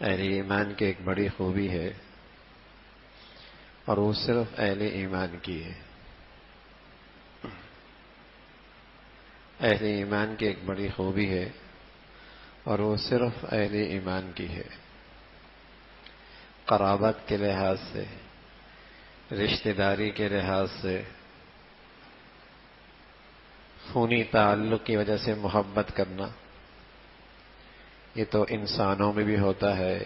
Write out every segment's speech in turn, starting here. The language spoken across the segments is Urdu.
اہل ایمان کی ایک بڑی خوبی ہے اور وہ صرف اہل ایمان کی ہے۔ اہل ایمان کی ایک بڑی خوبی ہے اور وہ صرف اہل ایمان کی ہے۔ قرابت کے لحاظ سے، رشتہ داری کے لحاظ سے، خونی تعلق کی وجہ سے محبت کرنا، یہ تو انسانوں میں بھی ہوتا ہے،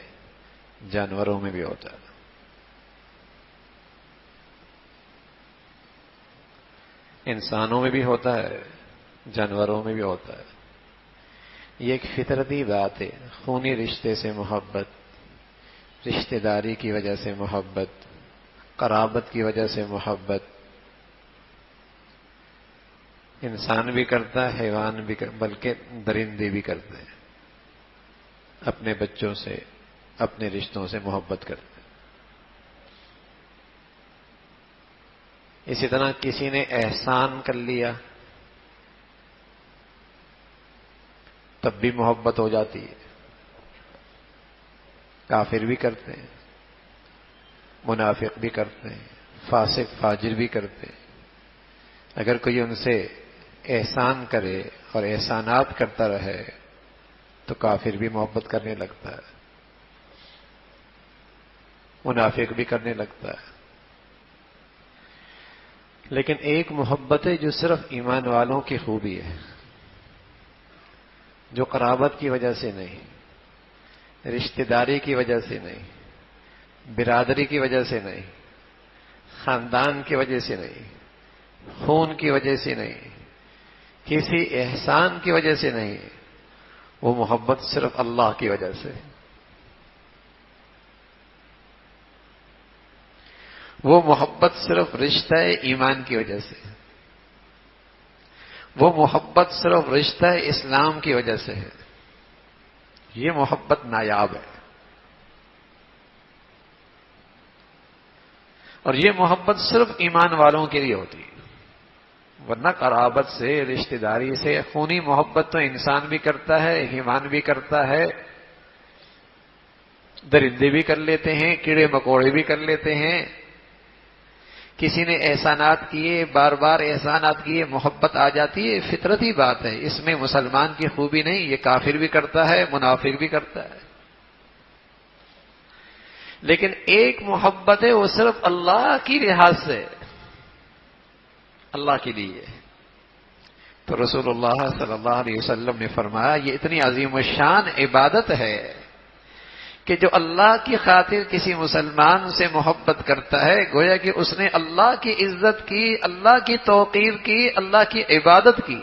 جانوروں میں بھی ہوتا ہے۔ انسانوں میں بھی ہوتا ہے، جانوروں میں بھی ہوتا ہے۔ یہ ایک فطرتی بات ہے، خونی رشتے سے محبت، رشتہ داری کی وجہ سے محبت، قرابت کی وجہ سے محبت، انسان بھی کرتا ہے، حیوان بھی بلکہ درندے بھی کرتے ہیں، اپنے بچوں سے، اپنے رشتوں سے محبت کرتے ہیں۔ اسی طرح کسی نے احسان کر لیا تب بھی محبت ہو جاتی ہے۔ کافر بھی کرتے ہیں، منافق بھی کرتے ہیں، فاسق فاجر بھی کرتے ہیں۔ اگر کوئی ان سے احسان کرے اور احسانات کرتا رہے تو کافر بھی محبت کرنے لگتا ہے، منافق بھی کرنے لگتا ہے۔ لیکن ایک محبت ہے جو صرف ایمان والوں کی خوبی ہے، جو قرابت کی وجہ سے نہیں، رشتہ داری کی وجہ سے نہیں، برادری کی وجہ سے نہیں، خاندان کی وجہ سے نہیں، خون کی وجہ سے نہیں، کسی احسان کی وجہ سے نہیں، وہ محبت صرف اللہ کی وجہ سے، وہ محبت صرف رشتہ ایمان کی وجہ سے، وہ محبت صرف رشتہ اسلام کی وجہ سے ہے۔ یہ محبت نایاب ہے، اور یہ محبت صرف ایمان والوں کے لیے ہوتی ہے۔ ورنہ قرابت سے، رشتہ داری سے، خونی محبت تو انسان بھی کرتا ہے، حیوان بھی کرتا ہے، درندے بھی کر لیتے ہیں، کیڑے مکوڑے بھی کر لیتے ہیں۔ کسی نے احسانات کیے، بار بار احسانات کیے، محبت آ جاتی ہے، فطرتی بات ہے، اس میں مسلمان کی خوبی نہیں، یہ کافر بھی کرتا ہے، منافق بھی کرتا ہے۔ لیکن ایک محبت ہے، وہ صرف اللہ کی لحاظ سے، اللہ کے لیے۔ تو رسول اللہ صلی اللہ علیہ وسلم نے فرمایا یہ اتنی عظیم الشان عبادت ہے کہ جو اللہ کی خاطر کسی مسلمان سے محبت کرتا ہے، گویا کہ اس نے اللہ کی عزت کی، اللہ کی توقیر کی، اللہ کی عبادت کی۔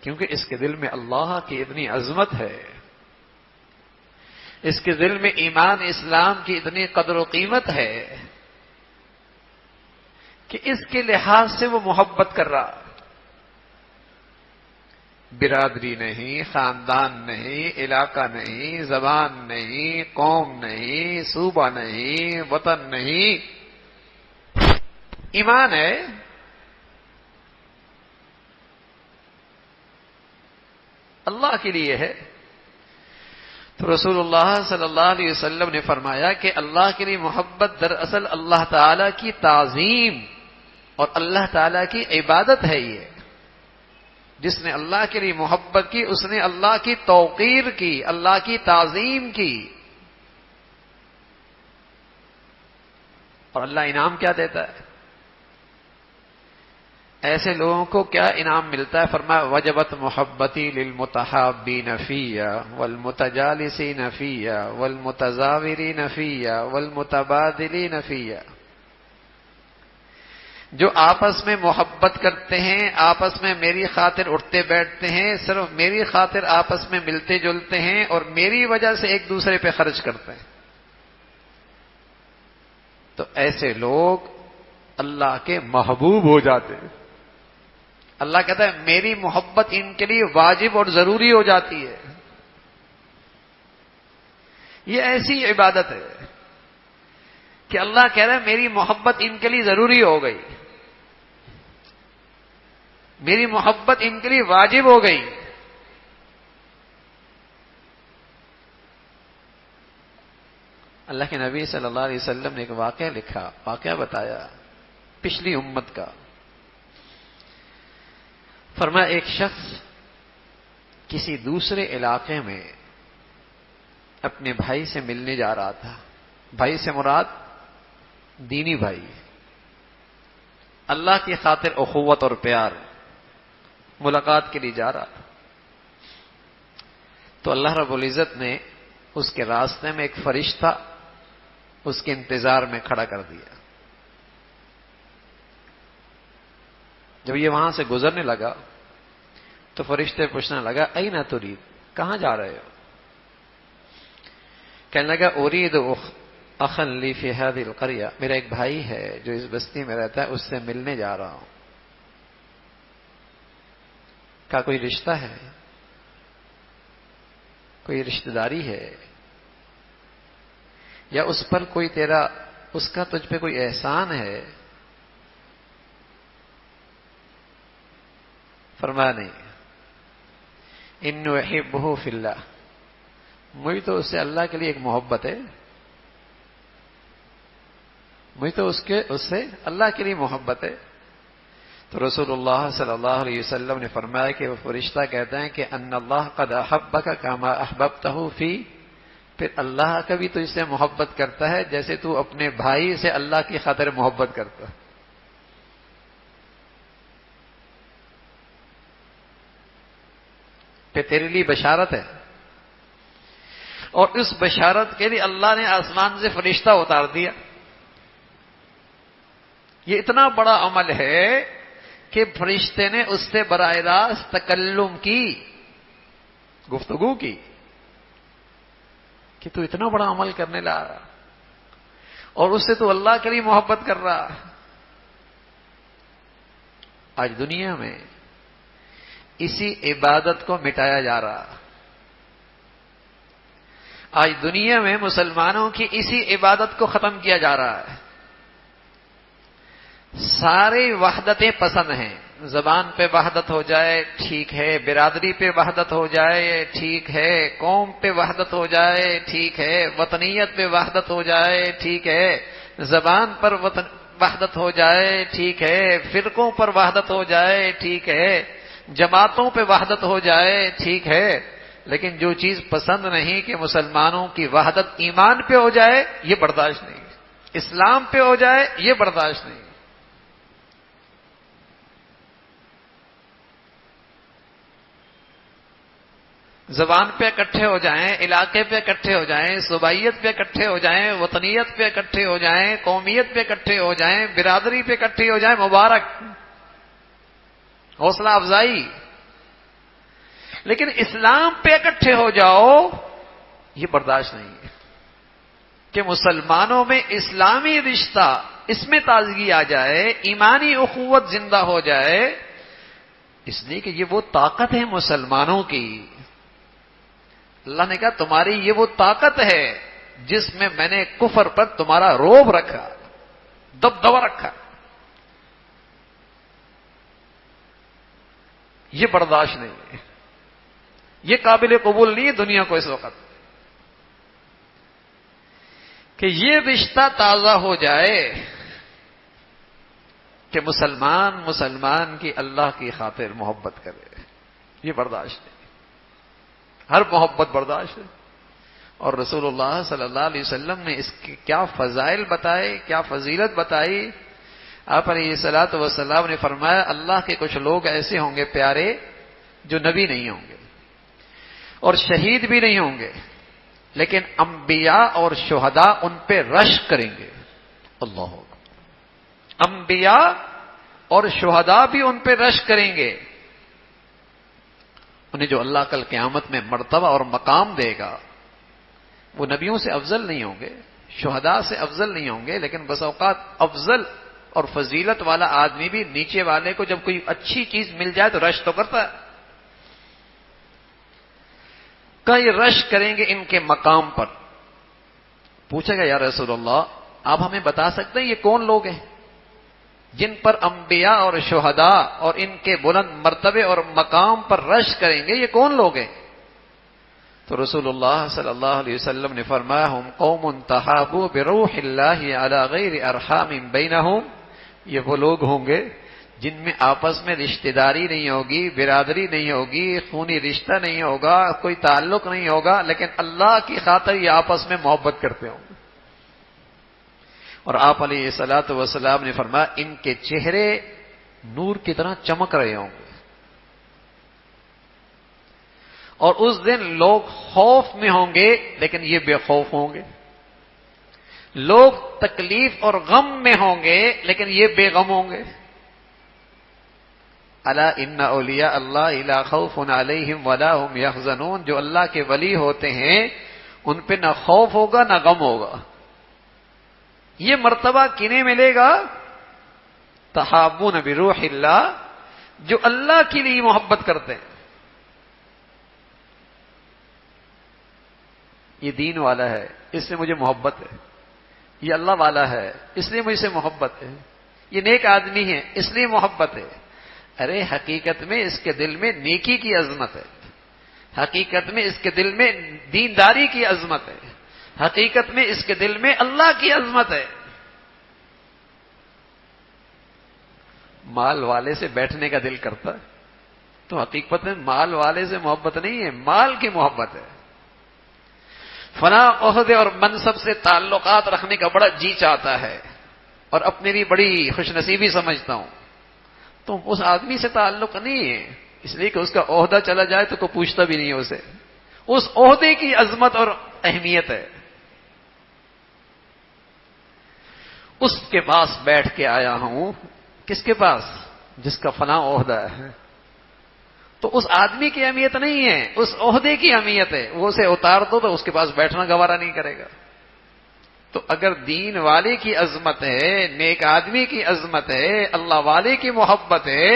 کیونکہ اس کے دل میں اللہ کی اتنی عظمت ہے، اس کے دل میں ایمان اسلام کی اتنی قدر و قیمت ہے کہ اس کے لحاظ سے وہ محبت کر رہا۔ برادری نہیں، خاندان نہیں، علاقہ نہیں، زبان نہیں، قوم نہیں، صوبہ نہیں، وطن نہیں، ایمان ہے۔ اللہ کے لیے ہے۔ تو رسول اللہ صلی اللہ علیہ وسلم نے فرمایا کہ اللہ کے لیے محبت دراصل اللہ تعالی کی تعظیم اور اللہ تعالی کی عبادت ہے۔ یہ جس نے اللہ کے لیے محبت کی، اس نے اللہ کی توقیر کی، اللہ کی تعظیم کی۔ اور اللہ انعام کیا دیتا ہے؟ ایسے لوگوں کو کیا انعام ملتا ہے؟ فرمایا وجبت محبتی للمتحابین فیہ والمتجالسین فیہ والمتزاورین فیہ والمتبادلین فیہ۔ جو آپس میں محبت کرتے ہیں، آپس میں میری خاطر اٹھتے بیٹھتے ہیں، صرف میری خاطر آپس میں ملتے جلتے ہیں اور میری وجہ سے ایک دوسرے پہ خرچ کرتے ہیں، تو ایسے لوگ اللہ کے محبوب ہو جاتے ہیں۔ اللہ کہتا ہے میری محبت ان کے لیے واجب اور ضروری ہو جاتی ہے۔ یہ ایسی عبادت ہے کہ اللہ کہہ رہا ہے میری محبت ان کے لیے ضروری ہو گئی، میری محبت ان کے لیے واجب ہو گئی۔ اللہ کے نبی صلی اللہ علیہ وسلم نے ایک واقعہ لکھا، واقعہ بتایا پچھلی امت کا۔ فرمایا ایک شخص کسی دوسرے علاقے میں اپنے بھائی سے ملنے جا رہا تھا۔ بھائی سے مراد دینی بھائی، اللہ کی خاطر اخوت اور پیار، ملاقات کے لیے جا رہا تھا۔ تو اللہ رب العزت نے اس کے راستے میں ایک فرشتہ اس کے انتظار میں کھڑا کر دیا۔ جب یہ وہاں سے گزرنے لگا تو فرشتے پوچھنے لگا اینا ترید، کہاں جا رہے ہو؟ کہنے لگا ارید اخا لی فی ہذہ القریہ، میرا ایک بھائی ہے جو اس بستی میں رہتا ہے، اس سے ملنے جا رہا ہوں۔ کیا کوئی رشتہ ہے؟ کوئی رشتہ داری ہے؟ یا اس پر کوئی تیرا، اس کا تجھ پہ کوئی احسان ہے؟ فرمایا نہیں، انی احبہ فی اللہ، مجھے تو اس سے اللہ کے لیے ایک محبت ہے، مجھے تو اس سے اللہ کے لیے محبت ہے۔ تو رسول اللہ صلی اللہ علیہ وسلم نے فرمایا کہ وہ فرشتہ کہتا ہے کہ ان اللہ قد احبک کما احببتہ فی، پھر اللہ کبھی تجھ سے محبت کرتا ہے جیسے تو اپنے بھائی سے اللہ کی خاطر محبت کرتا ہے۔ پھر تیرے لیے بشارت ہے، اور اس بشارت کے لیے اللہ نے آسمان سے فرشتہ اتار دیا۔ یہ اتنا بڑا عمل ہے کہ فرشتے نے اس سے براہ راست تکلم کی، گفتگو کی کہ تو اتنا بڑا عمل کرنے لا رہا، اور اس سے تو اللہ کے لیے محبت کر رہا۔ آج دنیا میں اسی عبادت کو مٹایا جا رہا، آج دنیا میں مسلمانوں کی اسی عبادت کو ختم کیا جا رہا ہے۔ ساری وحدتیں پسند ہیں، زبان پہ وحدت ہو جائے ٹھیک ہے، برادری پہ وحدت ہو جائے ٹھیک ہے، قوم پہ وحدت ہو جائے ٹھیک ہے، وطنیت پہ وحدت ہو جائے ٹھیک ہے، زبان پر وحدت ہو جائے ٹھیک ہے، فرقوں پر وحدت ہو جائے ٹھیک ہے، جماعتوں پہ وحدت ہو جائے ٹھیک ہے، لیکن جو چیز پسند نہیں کہ مسلمانوں کی وحدت ایمان پہ ہو جائے یہ برداشت نہیں، اسلام پہ ہو جائے یہ برداشت نہیں۔ زبان پہ اکٹھے ہو جائیں، علاقے پہ اکٹھے ہو جائیں، صوبائیت پہ اکٹھے ہو جائیں، وطنیت پہ اکٹھے ہو جائیں، قومیت پہ اکٹھے ہو جائیں، برادری پہ اکٹھے ہو جائیں، مبارک، حوصلہ افزائی، لیکن اسلام پہ اکٹھے ہو جاؤ یہ برداشت نہیں ہے کہ مسلمانوں میں اسلامی رشتہ، اس میں تازگی آ جائے، ایمانی اخوت زندہ ہو جائے، اس لیے کہ یہ وہ طاقت ہے مسلمانوں کی۔ اللہ نے کہا تمہاری یہ وہ طاقت ہے جس میں نے کفر پر تمہارا روب رکھا، دبدبہ رکھا، یہ برداشت نہیں ہے، یہ قابل قبول نہیں ہے دنیا کو اس وقت کہ یہ رشتہ تازہ ہو جائے کہ مسلمان کی اللہ کی خاطر محبت کرے، یہ برداشت نہیں، ہر محبت برداشت ہے۔ اور رسول اللہ صلی اللہ علیہ وسلم نے اس کے کیا فضائل بتائے، کیا فضیلت بتائی۔ آپ علیہ الصلوۃ والسلام نے فرمایا اللہ کے کچھ لوگ ایسے ہوں گے پیارے جو نبی نہیں ہوں گے اور شہید بھی نہیں ہوں گے، لیکن انبیاء اور شہداء ان پہ رشک کریں گے۔ اللہ اکبر، انبیاء اور شہداء بھی ان پہ رشک کریں گے، انہیں جو اللہ کل قیامت میں مرتبہ اور مقام دے گا وہ نبیوں سے افضل نہیں ہوں گے، شہداء سے افضل نہیں ہوں گے، لیکن بس اوقات افضل اور فضیلت والا آدمی بھی نیچے والے کو جب کوئی اچھی چیز مل جائے تو رش تو کرتا ہے۔ کئی رش کریں گے ان کے مقام پر۔ پوچھے گا یا رسول اللہ آپ ہمیں بتا سکتے ہیں یہ کون لوگ ہیں جن پر انبیاء اور شہداء اور ان کے بلند مرتبے اور مقام پر رش کریں گے، یہ کون لوگ ہیں؟ تو رسول اللہ صلی اللہ علیہ وسلم نے فرمایا ہم قوم تحابوا بروح اللہ علی غیر ارحام بینہم، یہ وہ لوگ ہوں گے جن میں آپس میں رشتہ داری نہیں ہوگی، برادری نہیں ہوگی، خونی رشتہ نہیں ہوگا، کوئی تعلق نہیں ہوگا، لیکن اللہ کی خاطر یہ آپس میں محبت کرتے ہوں گے۔ اور آپ علیہ الصلوۃ والسلام نے فرمایا ان کے چہرے نور کی طرح چمک رہے ہوں گے، اور اس دن لوگ خوف میں ہوں گے لیکن یہ بے خوف ہوں گے، لوگ تکلیف اور غم میں ہوں گے لیکن یہ بے غم ہوں گے۔ الا ان اولیاء اللہ لا خوف علیہم ولا هم یحزنون، جو اللہ کے ولی ہوتے ہیں ان پہ نہ خوف ہوگا نہ غم ہوگا۔ یہ مرتبہ کنہیں ملے گا؟ تحابون بروح اللہ، جو اللہ کے لیے محبت کرتے ہیں۔ یہ دین والا ہے اس لیے مجھے محبت ہے، یہ اللہ والا ہے اس لیے مجھ سے محبت ہے، یہ نیک آدمی ہے اس لیے محبت ہے۔ ارے حقیقت میں اس کے دل میں نیکی کی عظمت ہے، حقیقت میں اس کے دل میں دینداری کی عظمت ہے، حقیقت میں اس کے دل میں اللہ کی عظمت ہے۔ مال والے سے بیٹھنے کا دل کرتا ہے تو حقیقت میں مال والے سے محبت نہیں ہے، مال کی محبت ہے۔ فلاں عہدے اور منصب سے تعلقات رکھنے کا بڑا جی چاہتا ہے اور اپنے لیے بڑی خوش نصیبی سمجھتا ہوں، تو اس آدمی سے تعلق نہیں ہے، اس لیے کہ اس کا عہدہ چلا جائے تو کوئی پوچھتا بھی نہیں ہے اسے، اس عہدے کی عظمت اور اہمیت ہے۔ اس کے پاس بیٹھ کے آیا ہوں، کس کے پاس؟ جس کا فلاں عہدہ ہے، تو اس آدمی کی اہمیت نہیں ہے، اس عہدے کی اہمیت ہے۔ وہ اسے اتار دو تو اس کے پاس بیٹھنا گوارا نہیں کرے گا۔ تو اگر دین والے کی عظمت ہے، نیک آدمی کی عظمت ہے، اللہ والے کی محبت ہے،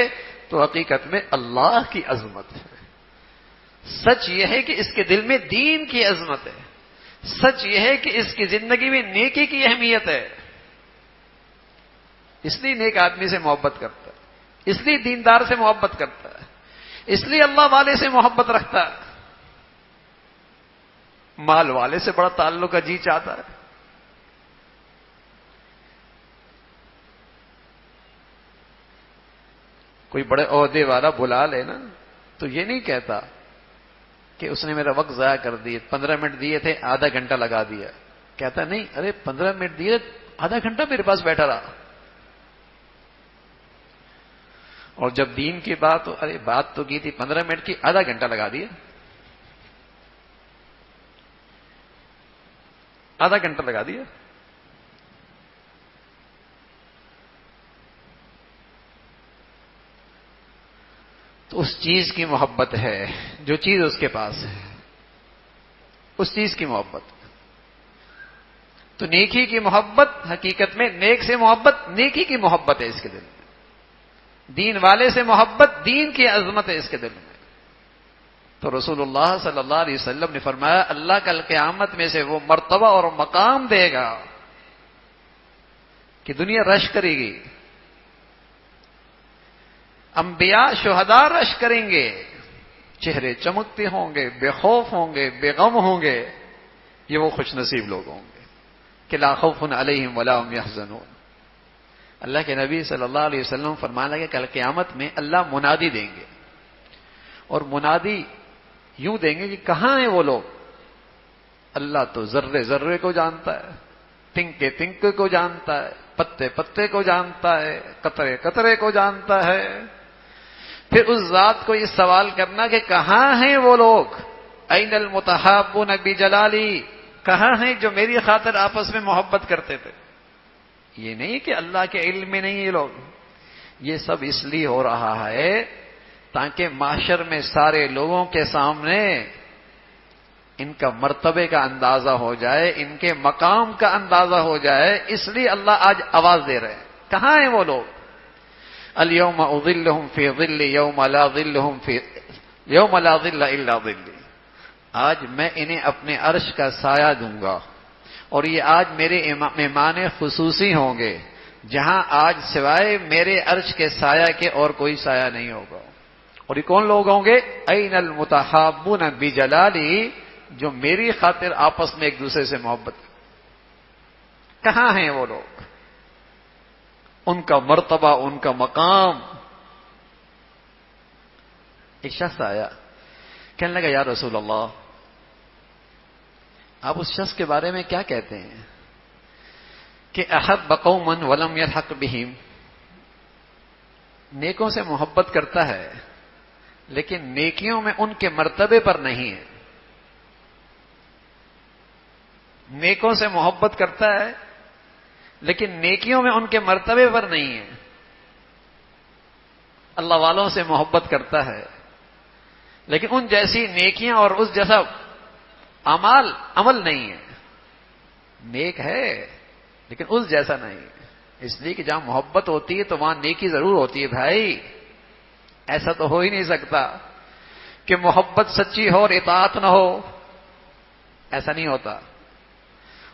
تو حقیقت میں اللہ کی عظمت ہے۔ سچ یہ ہے کہ اس کے دل میں دین کی عظمت ہے، سچ یہ ہے کہ اس کی زندگی میں نیکی کی اہمیت ہے، اس لیے نیک آدمی سے محبت کرتا ہے، اس لیے دیندار سے محبت کرتا ہے، اس لیے اللہ والے سے محبت رکھتا ہے۔ مال والے سے بڑا تعلق کا جی چاہتا ہے۔ کوئی بڑے عہدے والا بلا لے نا تو یہ نہیں کہتا کہ اس نے میرا وقت ضائع کر دیے، 15 منٹ دیے تھے آدھا گھنٹہ لگا دیا، کہتا نہیں ارے 15 منٹ دیے آدھا گھنٹہ میرے پاس بیٹھا رہا۔ اور جب دین کی بات ہو، ارے بات تو کی تھی 15 منٹ کی، آدھا گھنٹہ لگا دیا، آدھا گھنٹہ لگا دیا۔ تو اس چیز کی محبت ہے جو چیز اس کے پاس ہے، اس چیز کی محبت۔ تو نیکی کی محبت حقیقت میں نیک سے محبت نیکی کی محبت ہے اس کے دل میں، دین والے سے محبت دین کی عظمت ہے اس کے دل میں۔ تو رسول اللہ صلی اللہ علیہ وسلم نے فرمایا اللہ کل قیامت میں سے وہ مرتبہ اور مقام دے گا کہ دنیا رش کرے گی، انبیاء شہداء رش کریں گے، چہرے چمکتے ہوں گے، بے خوف ہوں گے، بے غم ہوں گے، یہ وہ خوش نصیب لوگ ہوں گے کہ لا خوف علیہم ولا هم یحزنون۔ اللہ کے نبی صلی اللہ علیہ وسلم فرمانا کہ کل قیامت میں اللہ منادی دیں گے، اور منادی یوں دیں گے کہ کہاں ہیں وہ لوگ؟ اللہ تو ذرے ذرے کو جانتا ہے، تنکے تنکے کو جانتا ہے، پتے پتے کو جانتا ہے، قطرے قطرے کو جانتا ہے۔ پھر اس ذات کو یہ سوال کرنا کہ کہاں ہیں وہ لوگ؟ این المتحابون بجلالی، کہاں ہیں جو میری خاطر آپس میں محبت کرتے تھے؟ یہ نہیں کہ اللہ کے علم میں نہیں یہ لوگ، یہ سب اس لیے ہو رہا ہے تاکہ معاشر میں سارے لوگوں کے سامنے ان کا مرتبے کا اندازہ ہو جائے، ان کے مقام کا اندازہ ہو جائے، اس لیے اللہ آج آواز دے رہے ہیں۔ کہاں ہیں وہ لوگ؟ الیوم اظلہم فی ظل یوم لا ظلہم فی یوم لا ظل الا ظلی، آج میں انہیں اپنے عرش کا سایہ دوں گا، اور یہ آج میرے مہمان خصوصی ہوں گے، جہاں آج سوائے میرے عرش کے سایہ کے اور کوئی سایہ نہیں ہوگا۔ اور یہ کون لوگ ہوں گے؟ این المتحابون بجلالی، جو میری خاطر آپس میں ایک دوسرے سے محبت کرتے. کہاں ہیں وہ لوگ؟ ان کا مرتبہ، ان کا مقام. ایک شخص آیا، کہنے لگا یا رسول اللہ، آپ اس شخص کے بارے میں کیا کہتے ہیں کہ احب قوما ولم یلحق بہم، نیکوں سے محبت کرتا ہے لیکن نیکیوں میں ان کے مرتبے پر نہیں ہے. نیکوں سے محبت کرتا ہے لیکن نیکیوں میں ان کے مرتبے پر نہیں ہے. اللہ والوں سے محبت کرتا ہے لیکن ان جیسی نیکیاں اور اس جیسا عمل نہیں ہے. نیک ہے لیکن اس جیسا نہیں ہے. اس لیے کہ جہاں محبت ہوتی ہے تو وہاں نیکی ضرور ہوتی ہے بھائی. ایسا تو ہو ہی نہیں سکتا کہ محبت سچی ہو اور اطاعت نہ ہو. ایسا نہیں ہوتا.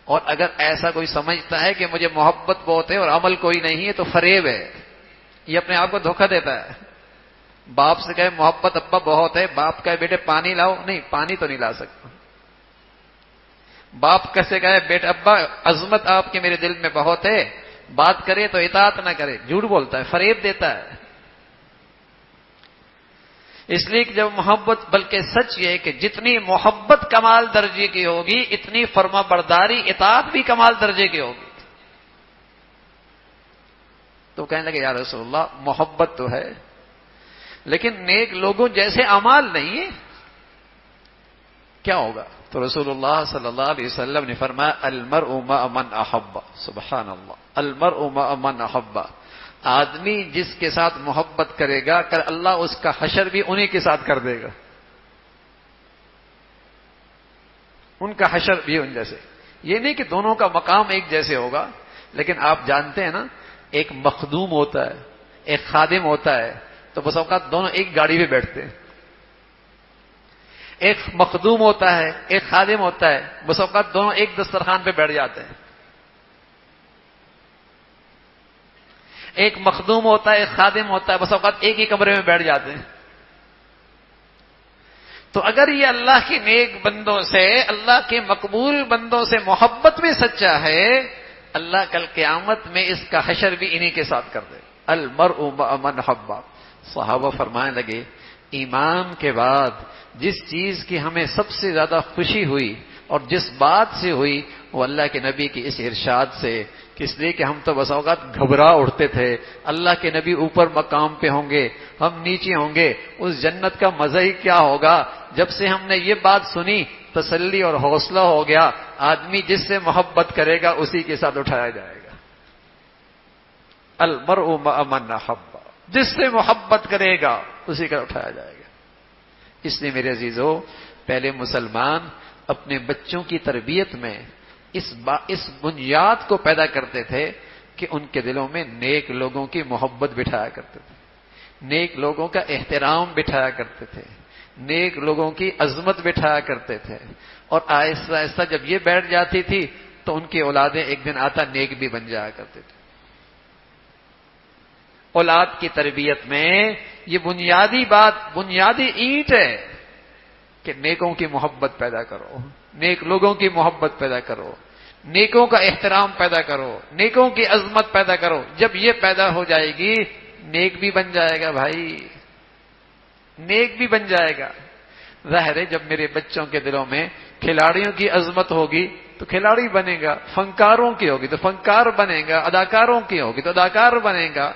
اور اگر ایسا کوئی سمجھتا ہے کہ مجھے محبت بہت ہے اور عمل کوئی نہیں ہے تو فریب ہے. یہ اپنے آپ کو دھوکہ دیتا ہے. باپ سے کہے محبت ابا بہت ہے، باپ کہے بیٹے پانی لاؤ، نہیں پانی تو نہیں لا سکتا. باپ کیسے کہے بیٹے ابا عظمت آپ کی میرے دل میں بہت ہے، بات کرے تو اطاعت نہ کرے، جھوٹ بولتا ہے، فریب دیتا ہے. اس لیے کہ جب محبت، بلکہ سچ یہ ہے کہ جتنی محبت کمال درجے کی ہوگی اتنی فرما برداری اطاعت بھی کمال درجے کی ہوگی. تو کہنے لگے یا رسول اللہ محبت تو ہے لیکن نیک لوگوں جیسے اعمال نہیں ہے، کیا ہوگا؟ تو رسول اللہ صلی اللہ علیہ وسلم نے فرمایا المرء مع من احب. سبحان اللہ. المرء مع من احب. آدمی جس کے ساتھ محبت کرے گا کل اللہ اس کا حشر بھی انہی کے ساتھ کر دے گا. ان کا حشر بھی ان جیسے. یہ نہیں کہ دونوں کا مقام ایک جیسے ہوگا، لیکن آپ جانتے ہیں نا ایک مخدوم ہوتا ہے، ایک خادم ہوتا ہے، تو بس اوقات دونوں ایک گاڑی پہ بیٹھتے ہیں. ایک مخدوم ہوتا ہے، ایک خادم ہوتا ہے، بس اوقات دونوں ایک دسترخوان پہ بیٹھ جاتے ہیں. ایک مخدوم ہوتا ہے، ایک خادم ہوتا ہے، بس اوقات ایک ہی کمرے میں بیٹھ جاتے ہیں. تو اگر یہ اللہ کے نیک بندوں سے، اللہ کے مقبول بندوں سے محبت میں سچا ہے، اللہ کل قیامت میں اس کا حشر بھی انہی کے ساتھ کر دے. المرء مع من احب. صحابہ فرمانے لگے ایمان کے بعد جس چیز کی ہمیں سب سے زیادہ خوشی ہوئی اور جس بات سے ہوئی وہ اللہ کے نبی کی اس ارشاد سے، کس لیے کہ ہم تو بس اوقات گھبرا اٹھتے تھے اللہ کے نبی اوپر مقام پہ ہوں گے، ہم نیچے ہوں گے، اس جنت کا مزہ ہی کیا ہوگا. جب سے ہم نے یہ بات سنی تسلی اور حوصلہ ہو گیا. آدمی جس سے محبت کرے گا اسی کے ساتھ اٹھایا جائے گا. المرء مع من احب. جس سے محبت کرے گا اسی کا اٹھایا جائے گا. اس لیے میرے عزیزو پہلے مسلمان اپنے بچوں کی تربیت میں اس بنیاد کو پیدا کرتے تھے کہ ان کے دلوں میں نیک لوگوں کی محبت بٹھایا کرتے تھے، نیک لوگوں کا احترام بٹھایا کرتے تھے، نیک لوگوں کی عظمت بٹھایا کرتے تھے. اور آہستہ آہستہ جب یہ بیٹھ جاتی تھی تو ان کی اولادیں ایک دن آتا نیک بھی بن جایا کرتے تھے. اولاد کی تربیت میں یہ بنیادی بات، بنیادی اینٹ ہے کہ نیکوں کی محبت پیدا کرو، نیک لوگوں کی محبت پیدا کرو، نیکوں کا احترام پیدا کرو، نیکوں کی عظمت پیدا کرو. جب یہ پیدا ہو جائے گی نیک بھی بن جائے گا بھائی، نیک بھی بن جائے گا. ظاہر ہے جب میرے بچوں کے دلوں میں کھلاڑیوں کی عظمت ہوگی تو کھلاڑی بنے گا، فنکاروں کی ہوگی تو فنکار بنے گا، اداکاروں کی ہوگی تو اداکار بنے گا.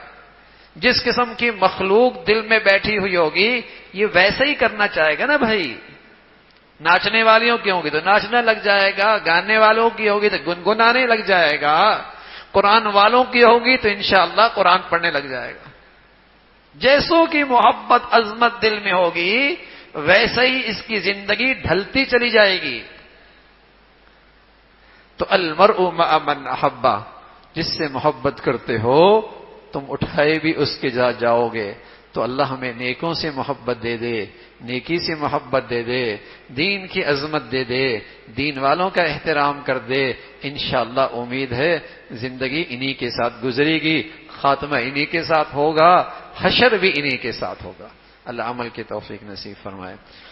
جس قسم کی مخلوق دل میں بیٹھی ہوئی ہوگی یہ ویسے ہی کرنا چاہے گا نا بھائی. ناچنے والیوں کی ہوگی تو ناچنے لگ جائے گا، گانے والوں کی ہوگی تو گنگنانے لگ جائے گا، قرآن والوں کی ہوگی تو انشاءاللہ قرآن پڑھنے لگ جائے گا. جیسوں کی محبت عظمت دل میں ہوگی ویسے ہی اس کی زندگی ڈھلتی چلی جائے گی. تو المرء مع من احب. جس سے محبت کرتے ہو تم اٹھائے بھی اس کے جاؤ گے. تو اللہ ہمیں نیکوں سے محبت دے دے، نیکی سے محبت دے دے، دین کی عظمت دے دے، دین والوں کا احترام کر دے. انشاءاللہ امید ہے زندگی انہی کے ساتھ گزرے گی، خاتمہ انہی کے ساتھ ہوگا، حشر بھی انہی کے ساتھ ہوگا. اللہ عمل کی توفیق نصیب فرمائے.